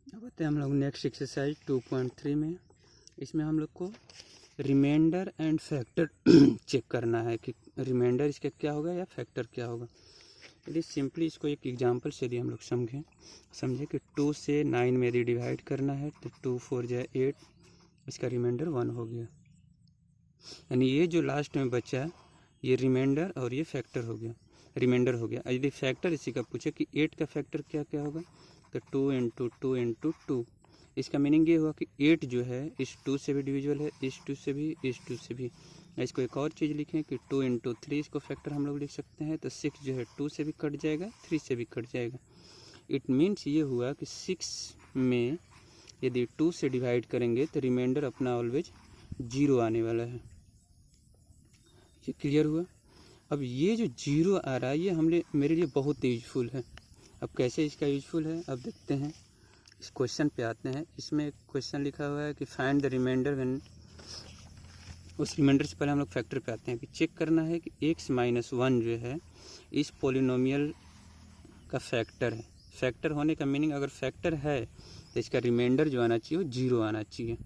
अब आते हैं हम लोग नेक्स्ट एक्सरसाइज 2.3 में। इसमें हम लोग को रिमाइंडर एंड फैक्टर चेक करना है कि रिमाइंडर इसका क्या होगा या फैक्टर क्या होगा। यदि सिंपली इसको एक एग्जांपल से यदि हम लोग समझे कि 2 से 9 में यदि डिवाइड करना है तो 2 4 जाए 8, इसका रिमाइंडर 1 हो गया। यानी ये जो लास्ट में बचा ये रिमाइंडर और ये फैक्टर हो गया, रिमाइंडर हो गया। यदि फैक्टर इसी का पूछे कि 8 का फैक्टर क्या क्या होगा तो 2 इंटू 2 इंटू 2। इसका मीनिंग ये हुआ कि 8 जो है इस 2 से भी डिविजिबल है, इस 2 से भी, इस 2 से भी। इसको एक और चीज़ लिखें कि 2 इंटू 3 इसको फैक्टर हम लोग लिख सकते हैं, तो 6 जो है 2 से भी कट जाएगा, 3 से भी कट जाएगा। इट मीन्स ये हुआ कि 6 में यदि 2 से डिवाइड करेंगे तो रिमाइंडर अपना ऑलवेज 0 आने वाला है। ये क्लियर हुआ। अब ये जो 0 आ रहा है ये मेरे लिए बहुत यूजफुल है। अब कैसे इसका यूजफुल है अब देखते हैं। इस क्वेश्चन पे आते हैं। इसमें एक क्वेश्चन लिखा हुआ है कि फाइंड द रिमाइंडर व्हेन। उस रिमाइंडर से पहले हम लोग फैक्टर पे आते हैं कि चेक करना है कि x माइनस 1 जो है इस पोलिनोमियल का फैक्टर है। फैक्टर होने का मीनिंग अगर फैक्टर है तो इसका रिमाइंडर जो आना चाहिए वो 0 आना चाहिए।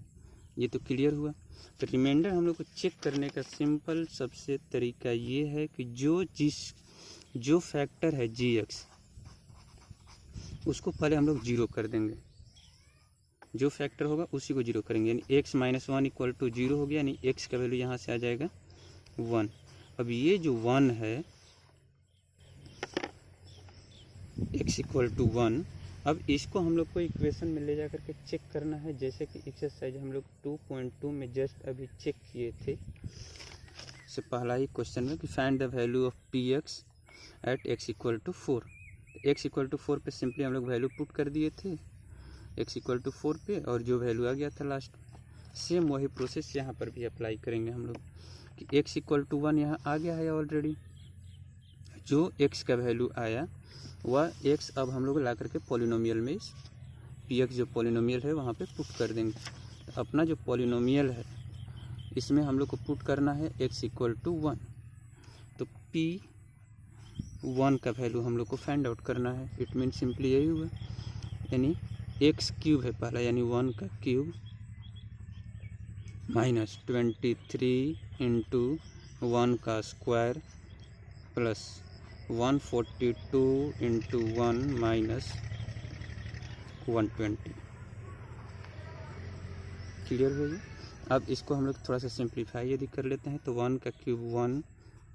ये तो क्लियर हुआ। तो रिमाइंडर हम लोग को चेक करने का सिंपल सबसे तरीका ये है कि जो फैक्टर है gx उसको पहले हम लोग 0 कर देंगे। जो फैक्टर होगा उसी को 0 करेंगे, यानी x माइनस 1 इक्वल टू 0 हो गया, यानी x का वैल्यू यहाँ से आ जाएगा 1। अब ये जो 1 है x इक्वल टू 1, अब इसको हम लोग को इक्वेशन में ले जा करके चेक करना है। जैसे कि एक्सरसाइज हम लोग 2.2 में जस्ट अभी चेक किए थे, से पहला ही क्वेश्चन में कि find the value of px at x equal to 4। x equal to 4 पे सिंपली हम लोग वैल्यू पुट कर दिए थे x इक्वल टू 4 पे, और जो वैल्यू आ गया था लास्ट, सेम वही प्रोसेस यहाँ पर भी अप्लाई करेंगे हम लोग कि x इक्वल टू 1 यहाँ आ गया है ऑलरेडी। जो x का वैल्यू आया वह x अब हम लोग ला करके पॉलिनोमियल में इस px जो पॉलिनोमियल है वहाँ पे पुट कर देंगे। तो अपना जो पॉलिनोमियल है इसमें हम लोग को पुट करना है x इक्वल टू 1। तो p1 का वैल्यू हम लोग को फाइंड आउट करना है। इट मीन सिंपली यही हुआ, यानी x क्यूब है पहला, यानी 1 का क्यूब माइनस 23 इंटू 1 का square plus 142 into 1 minus 120। Clear हो गया। अब इसको हम लोग थोड़ा सा सिंप्लीफाई यदि कर लेते हैं तो 1 का क्यूब 1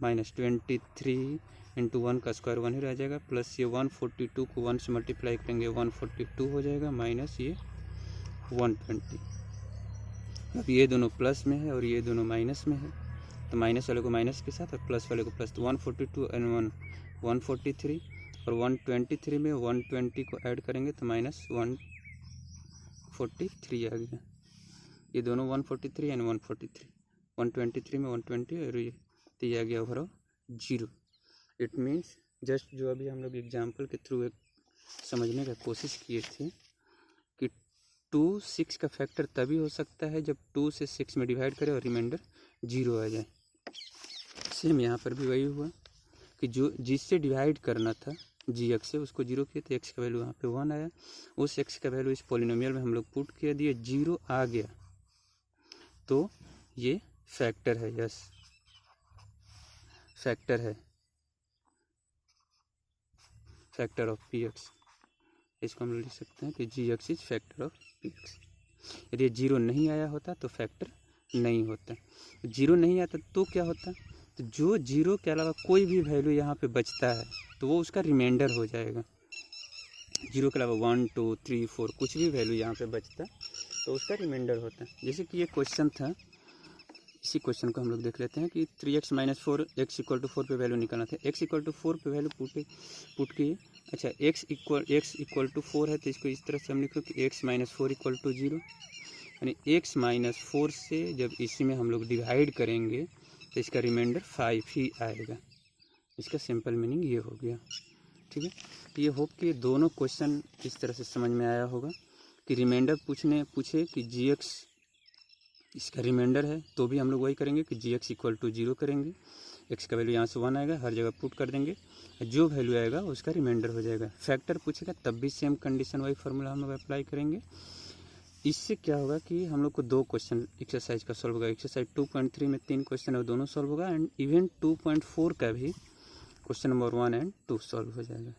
माइनस 23 इंटू 1 का स्क्वायर 1 ही रह जाएगा, प्लस ये 142 को 1 से मल्टीप्लाई करेंगे 142 हो जाएगा, माइनस ये 120। अब ये दोनों प्लस में है और ये दोनों माइनस में है, तो माइनस वाले को माइनस के साथ और प्लस वाले को प्लस, तो 142 एंड 143 और 123 में 120 को ऐड करेंगे तो माइनस 143 आ गया। ये दोनों 143 एंड 143, 123 में 120 और ये आ गया ओवरऑल 0। इट मीन्स जस्ट जो अभी हम लोग एग्जाम्पल के थ्रू एक समझने का कोशिश किए थे कि 2 6 का फैक्टर तभी हो सकता है जब 2 से 6 में डिवाइड करें और रिमाइंडर 0 आ जाए। सेम यहाँ पर भी वही हुआ कि जो जिससे डिवाइड करना था gx से उसको 0 किए तो x का वैल्यू यहाँ पे 1 आया। उस x का वैल्यू इस पॉलिनोमियल में हम लोग पुट किया दिए, 0 आ गया तो ये फैक्टर है। यस, फैक्टर है, फैक्टर ऑफ px। इसको हम लिख सकते हैं कि gx is factor of px। यदि 0 नहीं आया होता तो फैक्टर नहीं होता। 0 नहीं आता तो क्या होता, तो जो 0 के अलावा कोई भी वैल्यू यहाँ पे बचता है तो वो उसका रिमाइंडर हो जाएगा। 0 के अलावा 1 2 3 4 कुछ भी वैल्यू यहाँ पे बचता तो उसका रिमाइंडर होता। जैसे कि ये क्वेश्चन था, इसी क्वेश्चन को हम लोग देख लेते हैं कि 3x minus 4 x equal to 4 पे वैल्यू निकालना था। x इक्वल टू 4 पे वैल्यू पुट किए। अच्छा, x इक्वल टू 4 है तो इसको इस तरह से हम लिखो कि x माइनस 4 इक्वल टू 0, यानी x माइनस 4 से जब इसी में हम लोग डिवाइड करेंगे तो इसका रिमाइंडर 5 ही आएगा। इसका सिंपल मीनिंग ये हो गया। ठीक है, तो ये होप कि दोनों क्वेश्चन इस तरह से समझ में आया होगा कि रिमाइंडर पूछे कि gx इसका रिमाइंडर है तो भी हम लोग वही करेंगे कि gx इक्वल टू 0 करेंगे। एक्स का वैल्यू यहाँ से 1 आएगा, हर जगह पुट कर देंगे, जो वैल्यू आएगा उसका रिमाइंडर हो जाएगा। फैक्टर पूछेगा तब भी सेम कंडीशन वाइज फार्मूला हम लोग अप्लाई करेंगे। इससे क्या होगा कि हम लोग को 2 क्वेश्चन एक्सरसाइज का सॉल्व होगा। एक्सरसाइज 2.3 में 3 क्वेश्चन है, वो दोनों सॉल्व होगा, एंड इवन 2.4 का भी क्वेश्चन नंबर 1 एंड 2 सॉल्व हो जाएगा।